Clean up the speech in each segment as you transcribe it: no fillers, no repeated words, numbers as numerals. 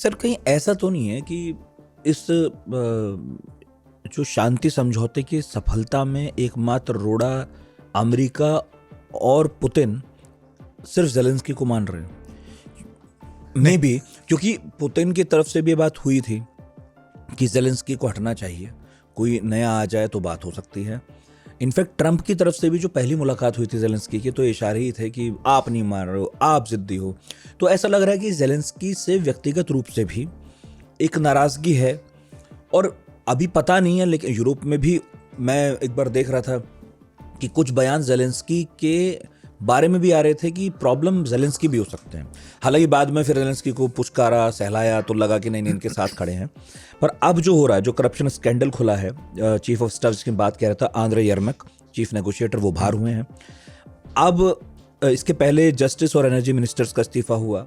Sir कहीं ऐसा तो नहीं है कि इस जो शांति समझौते की सफलता में एकमात्र रोड़ा अमेरिका और पुतिन सिर्फ ज़ेलेंस्की को मान रहे हैं? मे भी क्योंकि पुतिन की तरफ से भी ये बात हुई थी कि ज़ेलेंस्की को हटना चाहिए, कोई नया आ जाए तो बात हो सकती है। इनफैक्ट ट्रंप की तरफ से भी जो पहली मुलाकात हुई थी ज़ेलेंस्की की, तो इशारे ही थे कि आप नहीं मान रहे हो, आप ज़िद्दी हो। तो ऐसा लग रहा है कि ज़ेलेंस्की से व्यक्तिगत रूप से भी एक नाराज़गी है। और अभी पता नहीं है, लेकिन यूरोप में भी मैं एक बार देख रहा था कि कुछ बयान ज़ेलेंस्की के बारे में भी आ रहे थे कि प्रॉब्लम ज़ेलेंस्की भी हो सकते हैं। हालांकि बाद में फिर ज़ेलेंस्की को पुचकारा, सहलाया, तो लगा कि नहीं इनके साथ खड़े हैं। पर अब जो हो रहा है, जो करप्शन स्कैंडल खुला है, चीफ ऑफ स्टाफ जिसकी बात कह रहा था आंद्रे यर्मक, चीफ नेगोशिएटर, वो बाहर हुए हैं। अब इसके पहले जस्टिस और एनर्जी मिनिस्टर्स का इस्तीफा हुआ।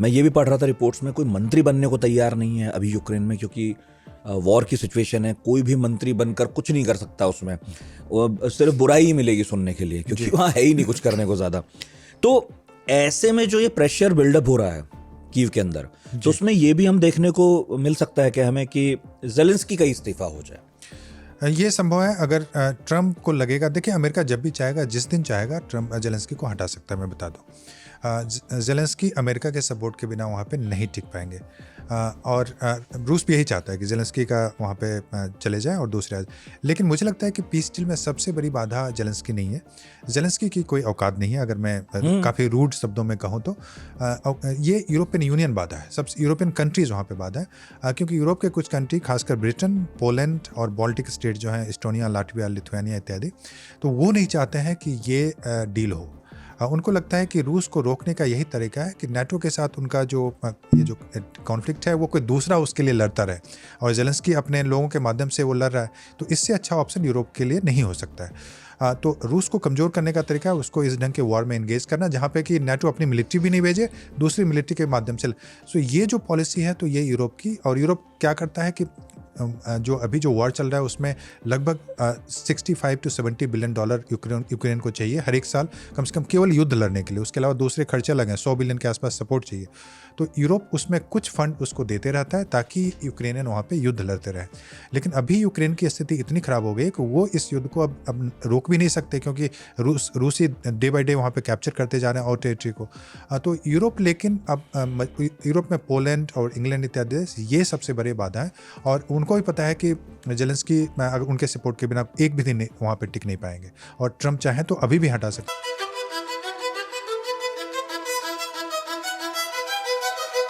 मैं ये भी पढ़ रहा था रिपोर्ट्स में, कोई मंत्री बनने को तैयार नहीं है अभी यूक्रेन में, क्योंकि वॉर की सिचुएशन है। कोई भी मंत्री बनकर कुछ नहीं कर सकता उसमें, सिर्फ बुराई ही मिलेगी सुनने के लिए, क्योंकि वहाँ है ही नहीं कुछ करने को ज़्यादा। तो ऐसे में जो ये प्रेशर बिल्डअप हो रहा है कीव के अंदर, तो उसमें ये भी हम देखने को मिल सकता है कि हमें कि ज़ेलेंस्की का इस्तीफा हो जाए। ये संभव है अगर ट्रंप को लगेगा। देखिए, अमेरिका जब भी चाहेगा, जिस दिन चाहेगा, ट्रंप ज़ेलेंस्की को हटा सकता है। मैं बता दूं, ज़ेलेंस्की अमेरिका के सपोर्ट के बिना वहाँ पे नहीं टिक पाएंगे। और रूस भी यही चाहता है कि ज़ेलेंस्की का वहाँ पे चले जाए और दूसरे आ जाए। लेकिन मुझे लगता है कि पीस डील में सबसे बड़ी बाधा ज़ेलेंस्की नहीं है। ज़ेलेंस्की की कोई औकात नहीं है, अगर मैं काफ़ी रूड शब्दों में कहूँ तो। ये यूरोपियन यूनियन बाधा है, सब यूरोपियन कंट्रीज़ वहाँ पे बाधा है, क्योंकि यूरोप के कुछ कंट्री, खासकर ब्रिटेन, पोलैंड और बाल्टिक स्टेट जो हैं, एस्टोनिया, लाटविया, लिथुआनिया इत्यादि, तो वो नहीं चाहते हैं कि ये डील हो। उनको लगता है कि रूस को रोकने का यही तरीका है कि नाटो के साथ उनका ये जो कॉन्फ्लिक्ट है वो कोई दूसरा उसके लिए लड़ता रहे, और ज़ेलेंस्की अपने लोगों के माध्यम से वो लड़ रहा है। तो इससे अच्छा ऑप्शन यूरोप के लिए नहीं हो सकता है। तो रूस को कमज़ोर करने का तरीका है उसको इस ढंग के वॉर में इंगेज करना, जहाँ पे कि नाटो अपनी मिलिट्री भी नहीं भेजे, दूसरी मिलिट्री के माध्यम से। सो ये जो पॉलिसी है, तो ये यूरोप की, और यूरोप क्या करता है कि जो अभी जो वॉर चल रहा है उसमें लगभग 65 to 70 बिलियन डॉलर यूक्रेन को चाहिए हर एक साल, कम से कम केवल युद्ध लड़ने के लिए। उसके अलावा दूसरे खर्चे लगे, 100 बिलियन के आसपास सपोर्ट चाहिए। तो यूरोप उसमें कुछ फंड उसको देते रहता है ताकि यूक्रेनियन वहाँ पे युद्ध लड़ते रहे। लेकिन अभी यूक्रेन की स्थिति इतनी ख़राब हो गई कि वो इस युद्ध को अब रोक भी नहीं सकते, क्योंकि रूसी डे बाई डे वहाँ पे कैप्चर करते जा रहे हैं और टेरिटरी को। तो यूरोप, लेकिन अब यूरोप में पोलैंड और इंग्लैंड इत्यादि देश, ये सबसे बड़ी बाधा है। और उनको भी पता है कि ज़ेलेंस्की अगर उनके सपोर्ट के बिना एक भी दिन वहाँ पे टिक नहीं पाएंगे, और ट्रंप चाहे तो अभी भी हटा सकते।